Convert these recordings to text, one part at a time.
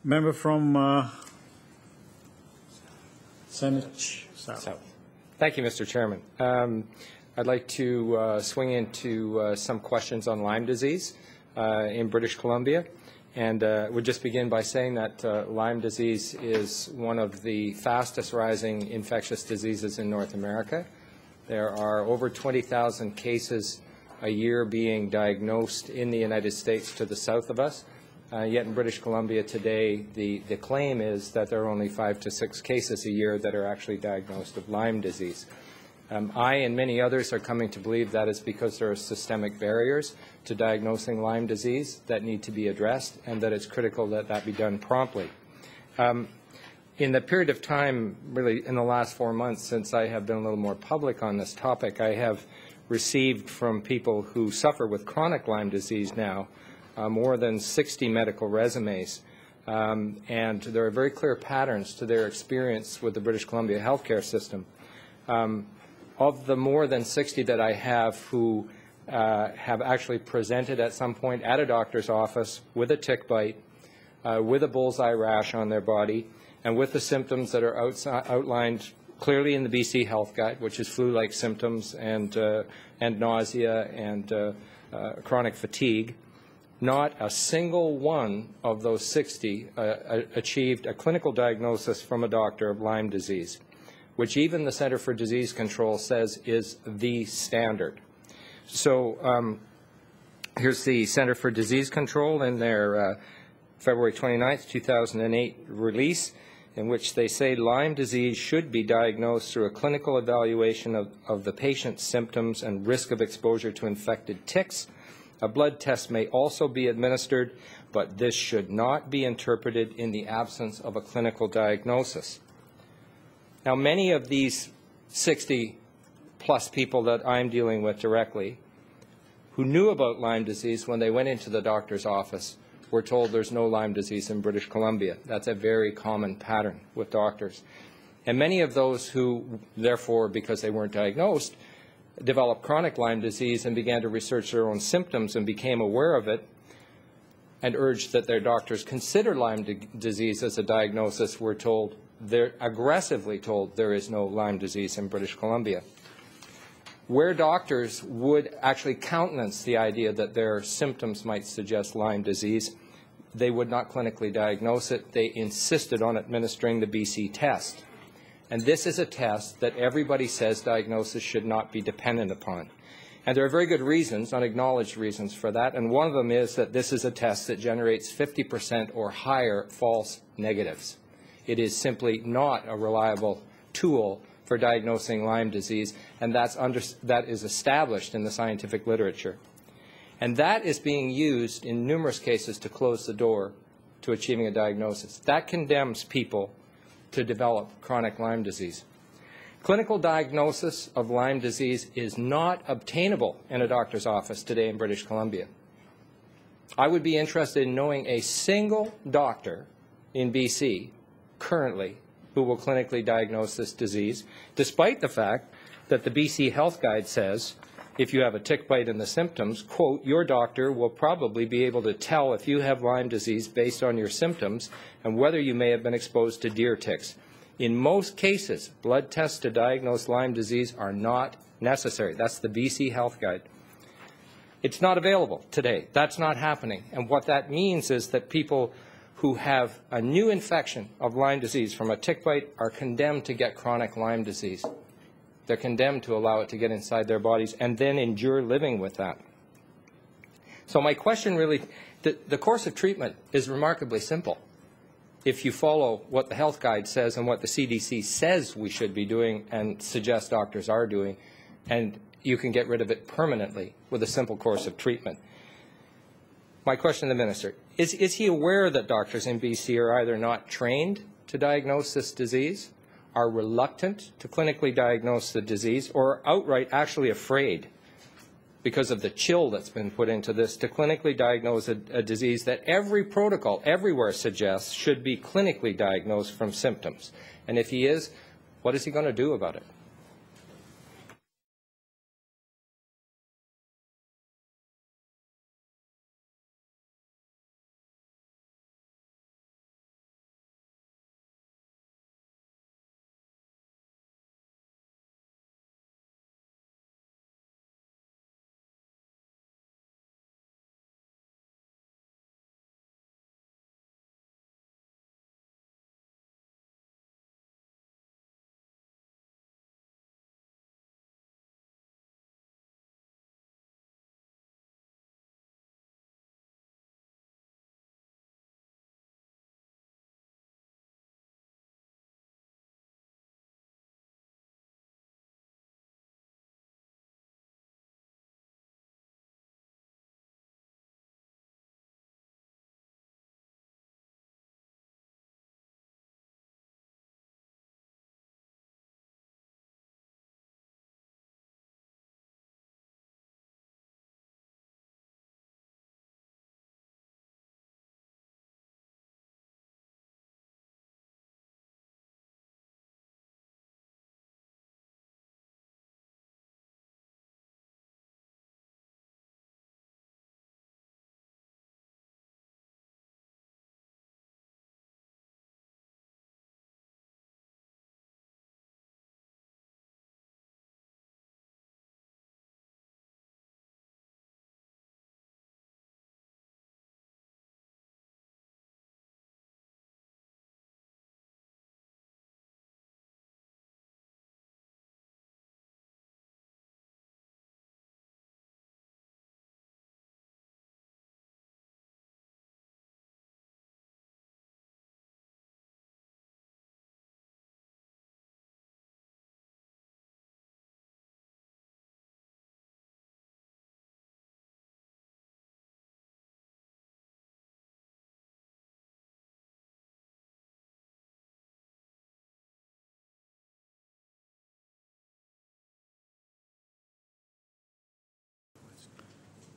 Member from Saanich South. Thank you, Mr. Chairman. I'd like to swing into some questions on Lyme disease in British Columbia. And would just begin by saying that Lyme disease is one of the fastest rising infectious diseases in North America. There are over 20,000 cases a year being diagnosed in the United States to the south of us. Yet in British Columbia today, the claim is that there are only 5 to 6 cases a year that are actually diagnosed of Lyme disease. I and many others are coming to believe that is because there are systemic barriers to diagnosing Lyme disease that need to be addressed, and that it's critical that that be done promptly. In the period of time, really in the last 4 months since I have been a little more public on this topic, I have received from people who suffer with chronic Lyme disease now more than 60 medical resumes. And there are very clear patterns to their experience with the British Columbia healthcare system. Of the more than 60 that I have who have actually presented at some point at a doctor's office with a tick bite, with a bullseye rash on their body, and with the symptoms that are outlined clearly in the BC Health Guide, which is flu-like symptoms and nausea and chronic fatigue, not a single one of those 60 achieved a clinical diagnosis from a doctor of Lyme disease, which even the Centre for Disease Control says is the standard. So here's the Centre for Disease Control in their February 29th, 2008 release, in which they say Lyme disease should be diagnosed through a clinical evaluation of the patient's symptoms and risk of exposure to infected ticks. A blood test may also be administered, but this should not be interpreted in the absence of a clinical diagnosis. Now, many of these 60-plus people that I'm dealing with directly who knew about Lyme disease when they went into the doctor's office were told there's no Lyme disease in British Columbia. That's a very common pattern with doctors. And many of those who, therefore, because they weren't diagnosed, developed chronic Lyme disease and began to research their own symptoms and became aware of it and urged that their doctors consider Lyme disease as a diagnosis, were told, they're aggressively told, there is no Lyme disease in British Columbia. Where doctors would actually countenance the idea that their symptoms might suggest Lyme disease, they would not clinically diagnose it. They insisted on administering the BC test. And this is a test that everybody says diagnosis should not be dependent upon. And there are very good reasons, unacknowledged reasons for that, and one of them is that this is a test that generates 50% or higher false negatives. It is simply not a reliable tool for diagnosing Lyme disease, and that is established in the scientific literature. And that is being used in numerous cases to close the door to achieving a diagnosis. That condemns people to develop chronic Lyme disease. Clinical diagnosis of Lyme disease is not obtainable in a doctor's office today in British Columbia. I would be interested in knowing a single doctor in BC currently who will clinically diagnose this disease, despite the fact that the BC Health Guide says if you have a tick bite and the symptoms, quote, your doctor will probably be able to tell if you have Lyme disease based on your symptoms and whether you may have been exposed to deer ticks. In most cases, blood tests to diagnose Lyme disease are not necessary. That's the BC Health Guide. It's not available today. That's not happening. And what that means is that people who have a new infection of Lyme disease from a tick bite are condemned to get chronic Lyme disease. They're condemned to allow it to get inside their bodies and then endure living with that. So my question really, the course of treatment is remarkably simple. If you follow what the health guide says and what the CDC says we should be doing and suggests doctors are doing, and you can get rid of it permanently with a simple course of treatment. My question to the Minister, is he aware that doctors in BC are either not trained to diagnose this disease, are reluctant to clinically diagnose the disease, or are outright actually afraid because of the chill that's been put into this to clinically diagnose a disease that every protocol everywhere suggests should be clinically diagnosed from symptoms? And if he is, what is he going to do about it?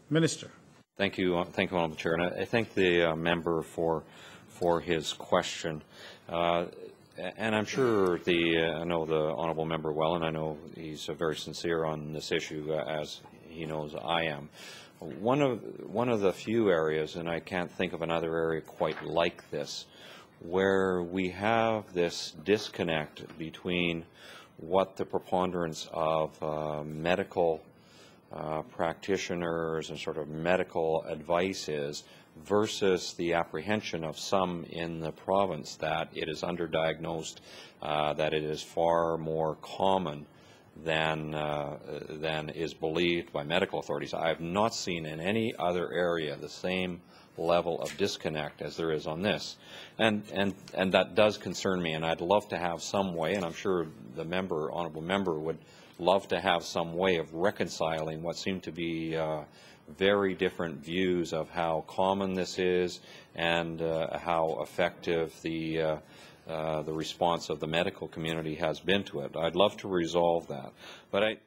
Minister. Thank you, Honourable Chair. And I thank the member for his question. And I'm sure I know the honourable member well, and I know he's very sincere on this issue, as he knows I am. One of the few areas, and I can't think of another area quite like this, where we have this disconnect between what the preponderance of medical practitioners and sort of medical advice is versus the apprehension of some in the province that it is underdiagnosed, that it is far more common than is believed by medical authorities. I have not seen in any other area the same level of disconnect as there is on this, and that does concern me. And I'd love to have some way, and I'm sure the honourable member would love to have some way of reconciling what seem to be very different views of how common this is and how effective the response of the medical community has been to it. I'd love to resolve that, but